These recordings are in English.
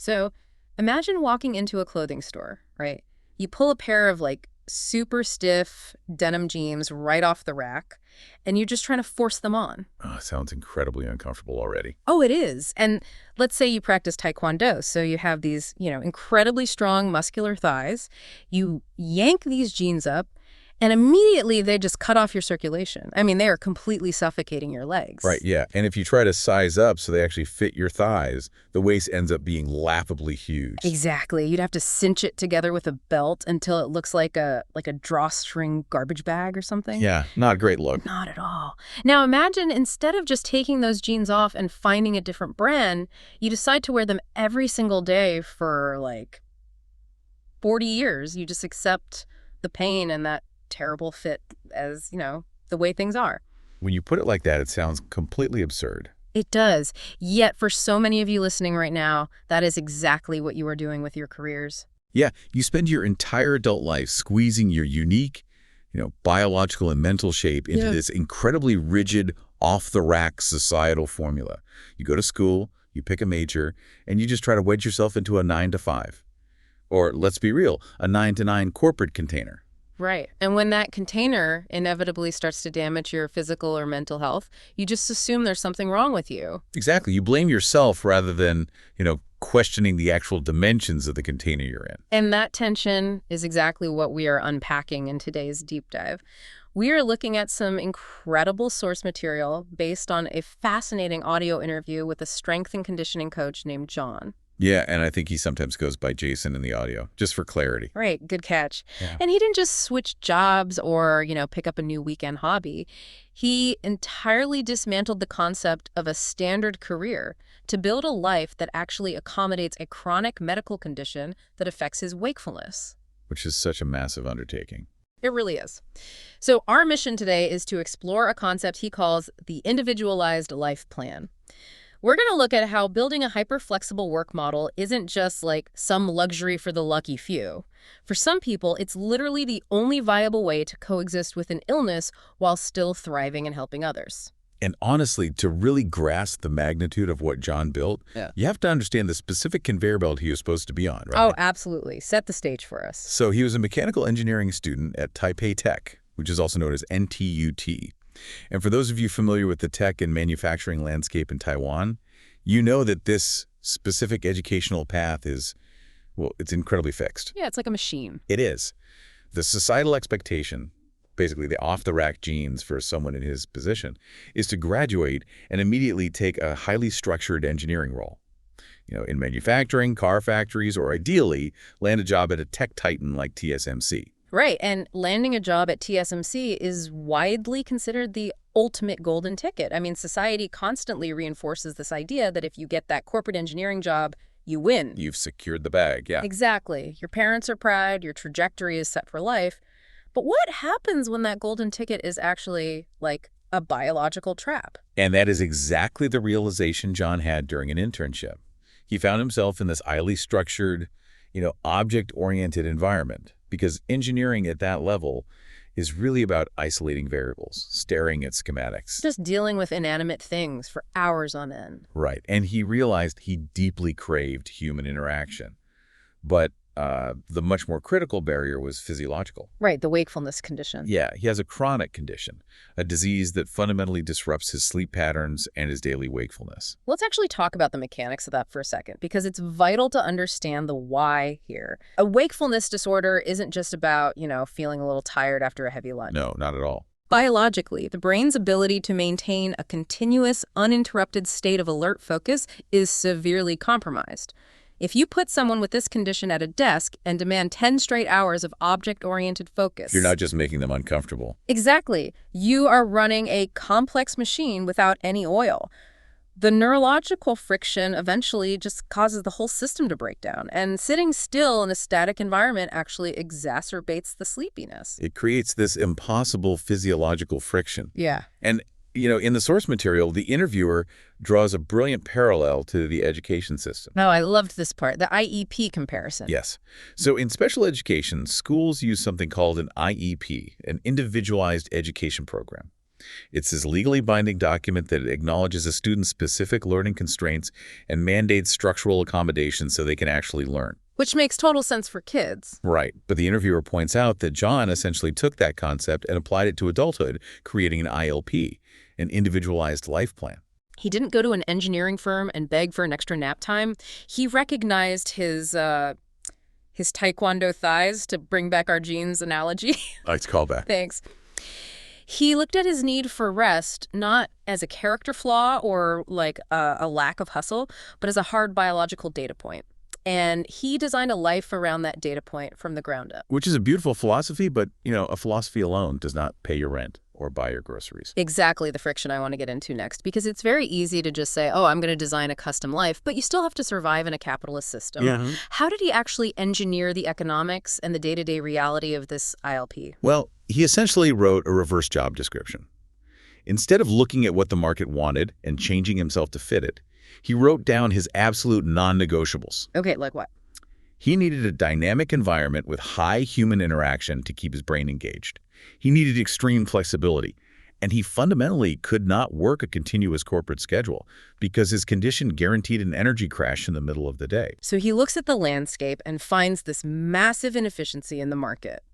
So imagine walking into a clothing store, right? You pull a pair of like super stiff denim jeans right off the rack, and you're just trying to force them on. Oh, sounds incredibly uncomfortable already. Oh, it is. And let's say you practice Taekwondo, so you have these, incredibly strong muscular thighs. You yank these jeans up, and immediately they just cut off your circulation. I mean, they are completely suffocating your legs. Right, yeah. And if you try to size up so they actually fit your thighs, the waist ends up being laughably huge. Exactly. You'd have to cinch it together with a belt until it looks like a drawstring garbage bag or something. Yeah, not a great look. Not at all. Now imagine instead of just taking those jeans off and finding a different brand, you decide to wear them every single day for like 40 years. You just accept the pain and that terrible fit as, the way things are. When you put it like that, it sounds completely absurd. It does. Yet for so many of you listening right now, that is exactly what you are doing with your careers. Yeah, you spend your entire adult life squeezing your unique, biological and mental shape into this incredibly rigid, off-the-rack societal formula. You go to school, you pick a major, and you just try to wedge yourself into a 9 to 5. Or, let's be real, a 9 to 9 corporate container. Right. And when that container inevitably starts to damage your physical or mental health, you just assume there's something wrong with you. Exactly. You blame yourself rather than, questioning the actual dimensions of the container you're in. And that tension is exactly what we are unpacking in today's deep dive. We are looking at some incredible source material based on a fascinating audio interview with a strength and conditioning coach named John. Yeah, and I think he sometimes goes by Jayson in the audio, just for clarity. Right, good catch. Yeah. And he didn't just switch jobs or, pick up a new weekend hobby. He entirely dismantled the concept of a standard career to build a life that actually accommodates a chronic medical condition that affects his wakefulness. Which is such a massive undertaking. It really is. So our mission today is to explore a concept he calls the individualized life plan. We're going to look at how building a hyper-flexible work model isn't just like some luxury for the lucky few. For some people, it's literally the only viable way to coexist with an illness while still thriving and helping others. And honestly, to really grasp the magnitude of what John built, you have to understand the specific conveyor belt he was supposed to be on, right? Oh, absolutely. Set the stage for us. So he was a mechanical engineering student at Taipei Tech, which is also known as NTUT. And for those of you familiar with the tech and manufacturing landscape in Taiwan, you know that this specific educational path is, it's incredibly fixed. Yeah, it's like a machine. It is. The societal expectation, basically the off-the-rack genes for someone in his position, is to graduate and immediately take a highly structured engineering role. In manufacturing, car factories, or ideally, land a job at a tech titan like TSMC. Right, and landing a job at TSMC is widely considered the ultimate golden ticket. I mean, society constantly reinforces this idea that if you get that corporate engineering job, you win. You've secured the bag, yeah. Exactly. Your parents are proud, your trajectory is set for life. But what happens when that golden ticket is actually like a biological trap? And that is exactly the realization John had during an internship. He found himself in this highly structured, object-oriented environment. Because engineering at that level is really about isolating variables, staring at schematics. Just dealing with inanimate things for hours on end. Right. And he realized he deeply craved human interaction. But the much more critical barrier was physiological. Right, the wakefulness condition. Yeah, he has a chronic condition, a disease that fundamentally disrupts his sleep patterns and his daily wakefulness. Let's actually talk about the mechanics of that for a second, because it's vital to understand the why here. A wakefulness disorder isn't just about, feeling a little tired after a heavy lunch. No, not at all. Biologically, the brain's ability to maintain a continuous, uninterrupted state of alert focus is severely compromised. If you put someone with this condition at a desk and demand 10 straight hours of object-oriented focus... You're not just making them uncomfortable. Exactly. You are running a complex machine without any oil. The neurological friction eventually just causes the whole system to break down, and sitting still in a static environment actually exacerbates the sleepiness. It creates this impossible physiological friction. Yeah. And in the source material, the interviewer draws a brilliant parallel to the education system. Oh, I loved this part, the IEP comparison. Yes. So in special education, schools use something called an IEP, an individualized education program. It's this legally binding document that acknowledges a student's specific learning constraints and mandates structural accommodations so they can actually learn. Which makes total sense for kids. Right, but the interviewer points out that John essentially took that concept and applied it to adulthood, creating an ILP, an individualized life plan. He didn't go to an engineering firm and beg for an extra nap time. He recognized his taekwondo thighs, to bring back our jeans analogy. Nice callback. Thanks. He looked at his need for rest not as a character flaw or like a lack of hustle, but as a hard biological data point. And he designed a life around that data point from the ground up. Which is a beautiful philosophy, but, a philosophy alone does not pay your rent or buy your groceries. Exactly the friction I want to get into next, because it's very easy to just say, oh, I'm going to design a custom life, but you still have to survive in a capitalist system. Yeah. How did he actually engineer the economics and the day-to-day reality of this ILP? Well, he essentially wrote a reverse job description. Instead of looking at what the market wanted and changing himself to fit it, he wrote down his absolute non-negotiables. Okay, like what? He needed a dynamic environment with high human interaction to keep his brain engaged. He needed extreme flexibility, and he fundamentally could not work a continuous corporate schedule because his condition guaranteed an energy crash in the middle of the day. So he looks at the landscape and finds this massive inefficiency in the market.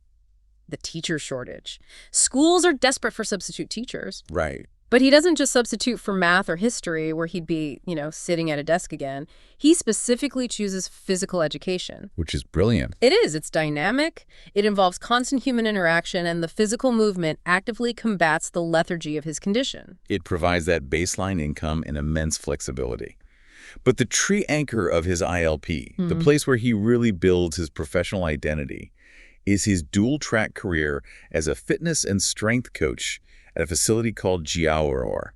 The teacher shortage. Schools are desperate for substitute teachers. Right. But he doesn't just substitute for math or history where he'd be, sitting at a desk again. He specifically chooses physical education. Which is brilliant. It is. It's dynamic. It involves constant human interaction, and the physical movement actively combats the lethargy of his condition. It provides that baseline income and immense flexibility. But the tree anchor of his ILP, the place where he really builds his professional identity, is his dual-track career as a fitness and strength coach at a facility called Jayson.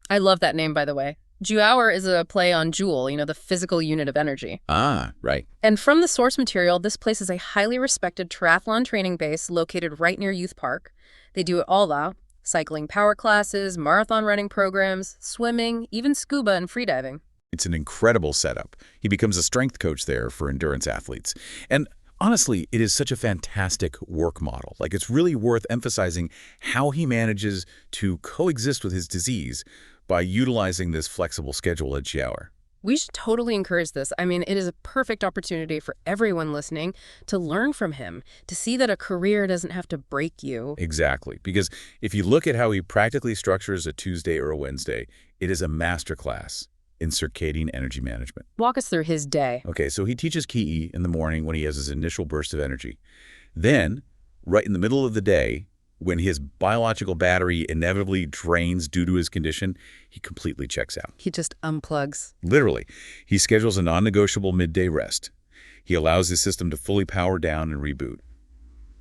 I love that name, by the way. Jayson is a play on joule, the physical unit of energy. Ah, right. And from the source material, this place is a highly respected triathlon training base located right near Youth Park. They do it all out: cycling power classes, marathon running programs, swimming, even scuba and freediving. It's an incredible setup. He becomes a strength coach there for endurance athletes. And honestly, it is such a fantastic work model. It's really worth emphasizing how he manages to coexist with his disease by utilizing this flexible schedule at Jayson. We should totally encourage this. I mean, it is a perfect opportunity for everyone listening to learn from him, to see that a career doesn't have to break you. Exactly. Because if you look at how he practically structures a Tuesday or a Wednesday, it is a masterclass in circadian energy management. Walk us through his day. Okay, so he teaches Ki in the morning when he has his initial burst of energy. Then, right in the middle of the day, when his biological battery inevitably drains due to his condition, he completely checks out. He just unplugs. Literally. He schedules a non-negotiable midday rest. He allows his system to fully power down and reboot.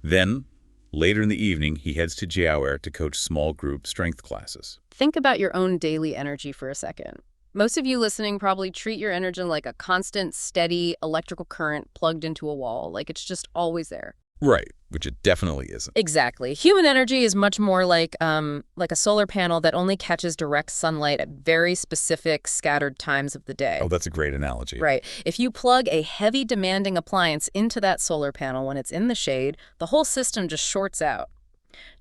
Then, later in the evening, he heads to Jayson to coach small group strength classes. Think about your own daily energy for a second. Most of you listening probably treat your energy like a constant, steady electrical current plugged into a wall, like it's just always there. Right, which it definitely isn't. Exactly. Human energy is much more like a solar panel that only catches direct sunlight at very specific, scattered times of the day. Oh, that's a great analogy. Right. If you plug a heavy, demanding appliance into that solar panel when it's in the shade, the whole system just shorts out.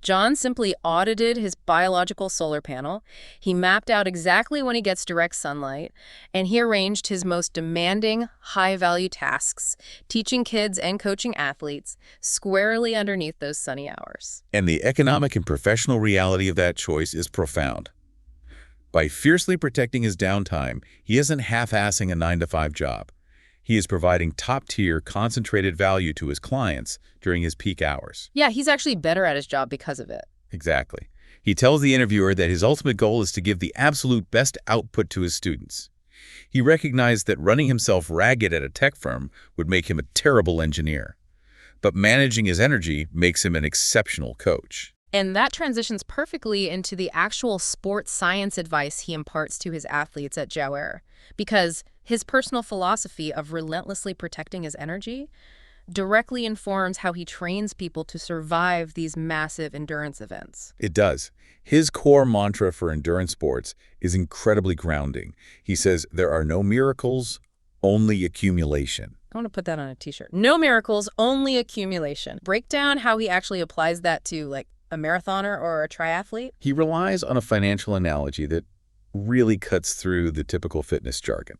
John simply audited his biological solar panel. He mapped out exactly when he gets direct sunlight, and he arranged his most demanding, high-value tasks, teaching kids and coaching athletes, squarely underneath those sunny hours. And the economic and professional reality of that choice is profound. By fiercely protecting his downtime, he isn't half-assing a 9-to-5 job. He is providing top-tier, concentrated value to his clients during his peak hours. Yeah, he's actually better at his job because of it. Exactly. He tells the interviewer that his ultimate goal is to give the absolute best output to his students. He recognized that running himself ragged at a tech firm would make him a terrible engineer. But managing his energy makes him an exceptional coach. And that transitions perfectly into the actual sports science advice he imparts to his athletes at Jayson, because his personal philosophy of relentlessly protecting his energy directly informs how he trains people to survive these massive endurance events. It does. His core mantra for endurance sports is incredibly grounding. He says, there are no miracles, only accumulation. I want to put that on a t-shirt. No miracles, only accumulation. Break down how he actually applies that to, a marathoner or a triathlete? He relies on a financial analogy that really cuts through the typical fitness jargon.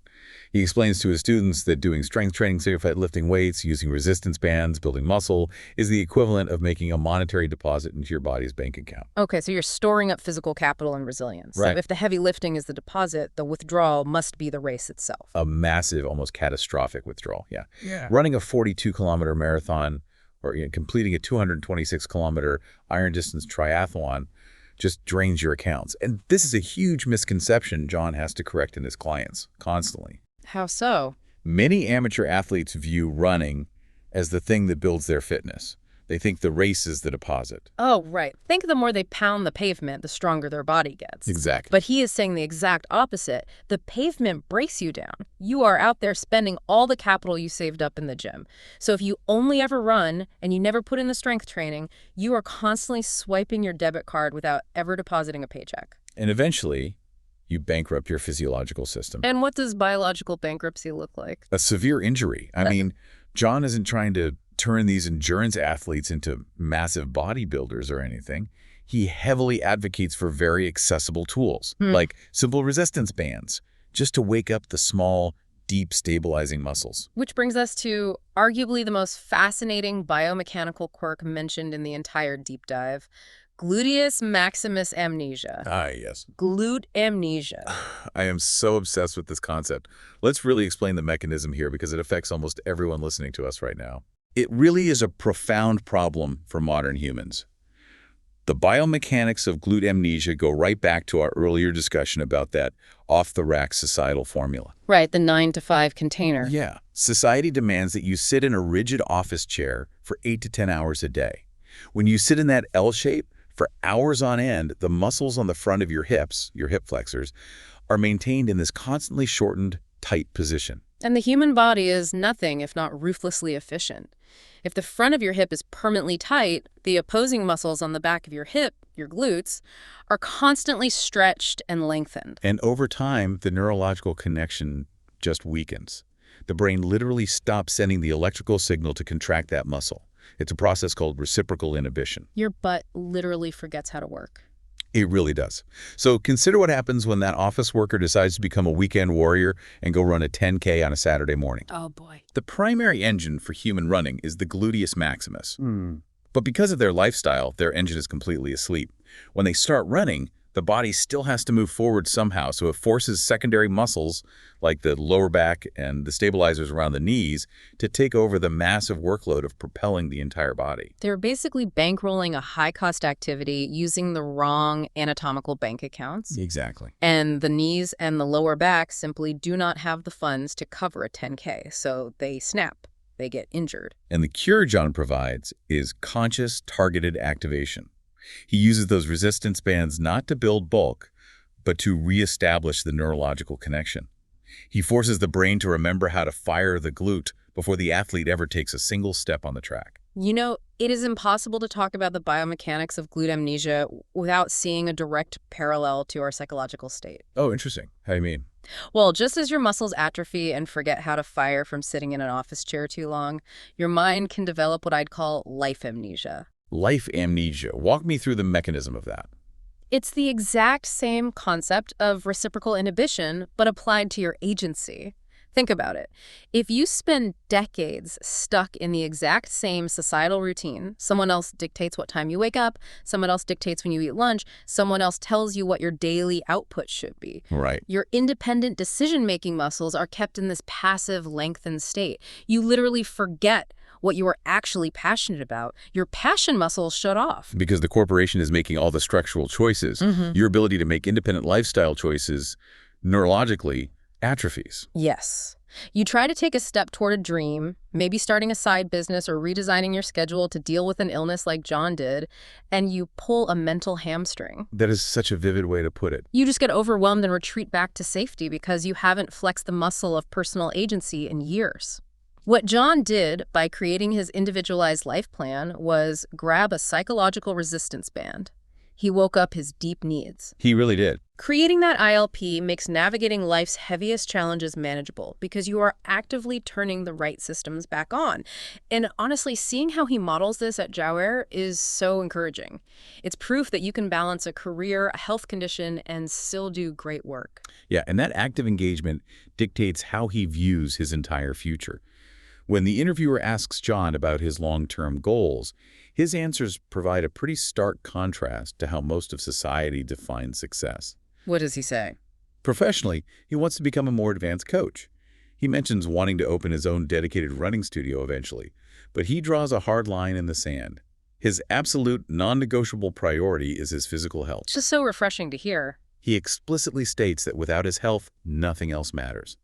He explains to his students that doing strength training, signified lifting weights, using resistance bands, building muscle, is the equivalent of making a monetary deposit into your body's bank account. Okay, so you're storing up physical capital and resilience. Right. So if the heavy lifting is the deposit, the withdrawal must be the race itself. A massive, almost catastrophic withdrawal, Yeah. Running a 42-kilometer marathon or completing a 226-kilometer iron distance triathlon just drains your accounts. And this is a huge misconception John has to correct in his clients constantly. How so? Many amateur athletes view running as the thing that builds their fitness. They think the race is the deposit. Oh, right. Think the more they pound the pavement, the stronger their body gets. Exactly. But he is saying the exact opposite. The pavement breaks you down. You are out there spending all the capital you saved up in the gym. So if you only ever run and you never put in the strength training, you are constantly swiping your debit card without ever depositing a paycheck. And eventually, you bankrupt your physiological system. And what does biological bankruptcy look like? A severe injury. I mean, John isn't trying to turn these endurance athletes into massive bodybuilders or anything. He heavily advocates for very accessible tools, like simple resistance bands, just to wake up the small, deep stabilizing muscles. Which brings us to arguably the most fascinating biomechanical quirk mentioned in the entire deep dive, gluteus maximus amnesia. Ah, yes. Glute amnesia. I am so obsessed with this concept. Let's really explain the mechanism here because it affects almost everyone listening to us right now. It really is a profound problem for modern humans. The biomechanics of glute amnesia go right back to our earlier discussion about that off-the-rack societal formula. Right, the 9-to-5 container. Yeah. Society demands that you sit in a rigid office chair for 8 to 10 hours a day. When you sit in that L shape for hours on end, the muscles on the front of your hips, your hip flexors, are maintained in this constantly shortened, tight position. And the human body is nothing if not ruthlessly efficient. If the front of your hip is permanently tight, the opposing muscles on the back of your hip, your glutes, are constantly stretched and lengthened. And over time, the neurological connection just weakens. The brain literally stops sending the electrical signal to contract that muscle. It's a process called reciprocal inhibition. Your butt literally forgets how to work. It really does. So consider what happens when that office worker decides to become a weekend warrior and go run a 10K on a Saturday morning. Oh, boy. The primary engine for human running is the gluteus maximus. But because of their lifestyle, their engine is completely asleep. When they start running, the body still has to move forward somehow, so it forces secondary muscles like the lower back and the stabilizers around the knees to take over the massive workload of propelling the entire body. They're basically bankrolling a high-cost activity using the wrong anatomical bank accounts. Exactly. And the knees and the lower back simply do not have the funds to cover a 10K, so they snap. They get injured. And the cure John provides is conscious, targeted activation. He uses those resistance bands not to build bulk, but to reestablish the neurological connection. He forces the brain to remember how to fire the glute before the athlete ever takes a single step on the track. You know, it is impossible to talk about the biomechanics of glute amnesia without seeing a direct parallel to our psychological state. Oh, interesting. How do you mean? Well, just as your muscles atrophy and forget how to fire from sitting in an office chair too long, your mind can develop what I'd call life amnesia. Life amnesia. Walk me through the mechanism of that. It's the exact same concept of reciprocal inhibition, but applied to your agency. Think about it. If you spend decades stuck in the exact same societal routine, someone else dictates what time you wake up, someone else dictates when you eat lunch, someone else tells you what your daily output should be. Right. Your independent decision-making muscles are kept in this passive, lengthened state. You literally forget what you are actually passionate about. Your passion muscles shut off. Because the corporation is making all the structural choices. Your ability to make independent lifestyle choices neurologically atrophies. Yes. You try to take a step toward a dream, maybe starting a side business or redesigning your schedule to deal with an illness like John did, and you pull a mental hamstring. That is such a vivid way to put it. You just get overwhelmed and retreat back to safety because you haven't flexed the muscle of personal agency in years. What John did by creating his individualized life plan was grab a psychological resistance band. He woke up his deep needs. He really did. Creating that ILP makes navigating life's heaviest challenges manageable because you are actively turning the right systems back on. And honestly, seeing how he models this at Jaware is so encouraging. It's proof that you can balance a career, a health condition, and still do great work. Yeah, and that active engagement dictates how he views his entire future. When the interviewer asks John about his long-term goals, his answers provide a pretty stark contrast to how most of society defines success. What does he say? Professionally, he wants to become a more advanced coach. He mentions wanting to open his own dedicated running studio eventually, but he draws a hard line in the sand. His absolute non-negotiable priority is his physical health. It's just so refreshing to hear. He explicitly states that without his health, nothing else matters.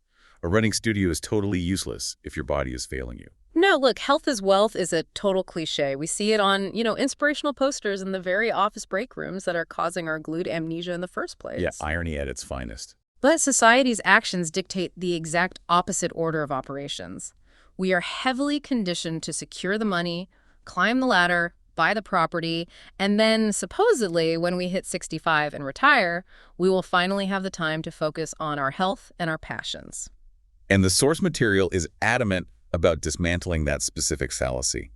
A running studio is totally useless if your body is failing you. No, look, health is wealth is a total cliche. We see it on, inspirational posters in the very office break rooms that are causing our glued amnesia in the first place. Yeah, irony at its finest. But society's actions dictate the exact opposite order of operations. We are heavily conditioned to secure the money, climb the ladder, buy the property, and then supposedly when we hit 65 and retire, we will finally have the time to focus on our health and our passions. And the source material is adamant about dismantling that specific fallacy.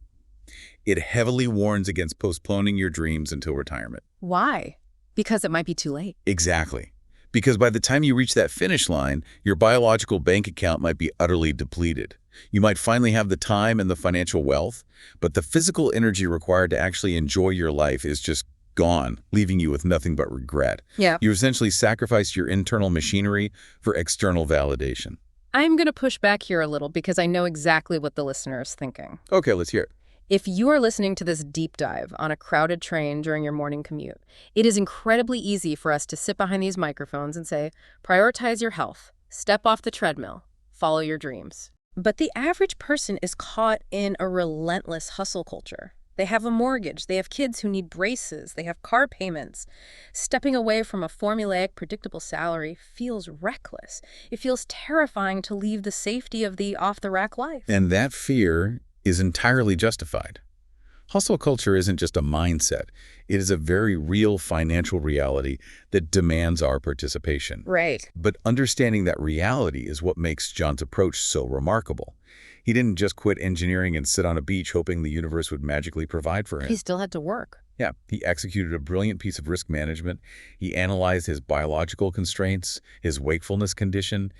It heavily warns against postponing your dreams until retirement. Why? Because it might be too late. Exactly. Because by the time you reach that finish line, your biological bank account might be utterly depleted. You might finally have the time and the financial wealth, but the physical energy required to actually enjoy your life is just gone, leaving you with nothing but regret. Yeah. You essentially sacrificed your internal machinery for external validation. I'm going to push back here a little because I know exactly what the listener is thinking. Okay, let's hear it. If you are listening to this deep dive on a crowded train during your morning commute, it is incredibly easy for us to sit behind these microphones and say, prioritize your health, step off the treadmill, follow your dreams. But the average person is caught in a relentless hustle culture. They have a mortgage, they have kids who need braces, they have car payments. Stepping away from a formulaic, predictable salary feels reckless. It feels terrifying to leave the safety of the off-the-rack life. And that fear is entirely justified. Hustle culture isn't just a mindset. It is a very real financial reality that demands our participation. Right. But understanding that reality is what makes John's approach so remarkable. He didn't just quit engineering and sit on a beach hoping the universe would magically provide for him. He still had to work. Yeah, he executed a brilliant piece of risk management. He analyzed his biological constraints, his wakefulness condition,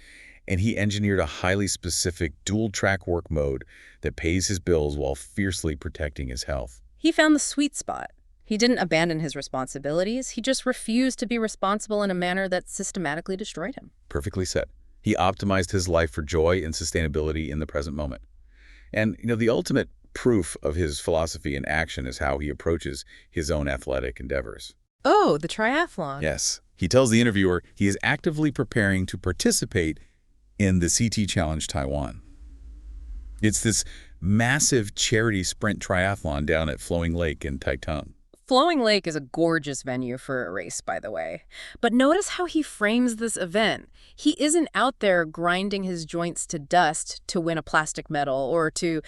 and he engineered a highly specific dual-track work mode that pays his bills while fiercely protecting his health. He found the sweet spot. He didn't abandon his responsibilities. He just refused to be responsible in a manner that systematically destroyed him. Perfectly said. He optimized his life for joy and sustainability in the present moment. And, the ultimate proof of his philosophy in action is how he approaches his own athletic endeavors. Oh, the triathlon. Yes. He tells the interviewer he is actively preparing to participate in the CT Challenge Taiwan. It's this massive charity sprint triathlon down at Flowing Lake in Taitung. Flowing Lake is a gorgeous venue for a race, by the way. But notice how he frames this event. He isn't out there grinding his joints to dust to win a plastic medal or to,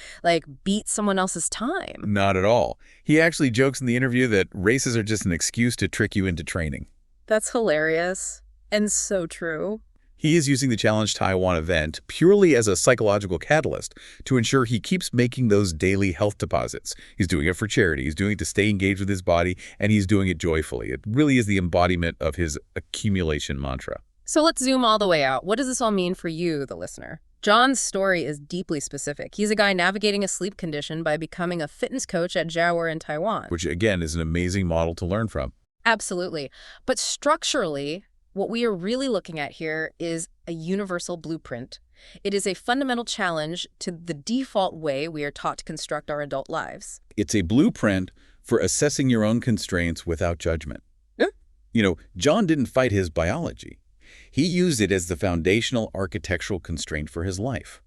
beat someone else's time. Not at all. He actually jokes in the interview that races are just an excuse to trick you into training. That's hilarious and so true. He is using the Challenge Taiwan event purely as a psychological catalyst to ensure he keeps making those daily health deposits. He's doing it for charity, he's doing it to stay engaged with his body, and he's doing it joyfully. It really is the embodiment of his accumulation mantra. So let's zoom all the way out. What does this all mean for you, the listener? John's story is deeply specific. He's a guy navigating a sleep condition by becoming a fitness coach at Jaware in Taiwan. Which, again, is an amazing model to learn from. Absolutely. But structurally, what we are really looking at here is a universal blueprint. It is a fundamental challenge to the default way we are taught to construct our adult lives. It's a blueprint for assessing your own constraints without judgment. Yeah. John didn't fight his biology. He used it as the foundational architectural constraint for his life.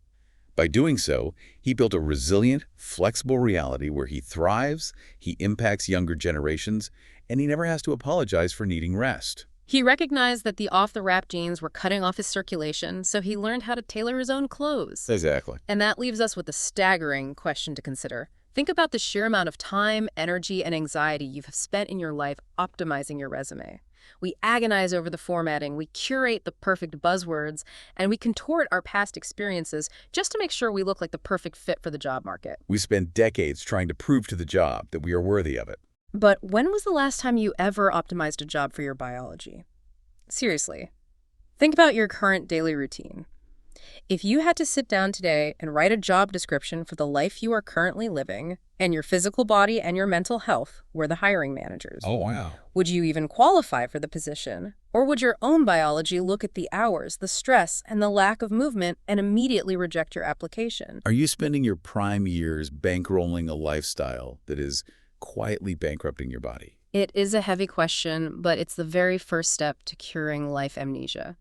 By doing so, he built a resilient, flexible reality where he thrives, he impacts younger generations, and he never has to apologize for needing rest. He recognized that the off-the-wrap genes were cutting off his circulation, so he learned how to tailor his own clothes. Exactly. And that leaves us with a staggering question to consider. Think about the sheer amount of time, energy, and anxiety you've spent in your life optimizing your resume. We agonize over the formatting, we curate the perfect buzzwords, and we contort our past experiences just to make sure we look like the perfect fit for the job market. We spend decades trying to prove to the job that we are worthy of it. But when was the last time you ever optimized a job for your biology? Seriously, think about your current daily routine. If you had to sit down today and write a job description for the life you are currently living, and your physical body and your mental health were the hiring managers, Oh, wow. would you even qualify for the position? Or would your own biology look at the hours, the stress, and the lack of movement and immediately reject your application? Are you spending your prime years bankrolling a lifestyle that is quietly bankrupting your body? It is a heavy question, but it's the very first step to curing life amnesia.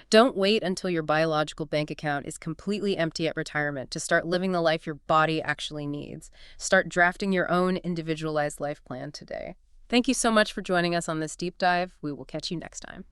Don't wait until your biological bank account is completely empty at retirement to start living the life your body actually needs. Start drafting your own individualized life plan today. Thank you so much for joining us on this deep dive. We will catch you next time.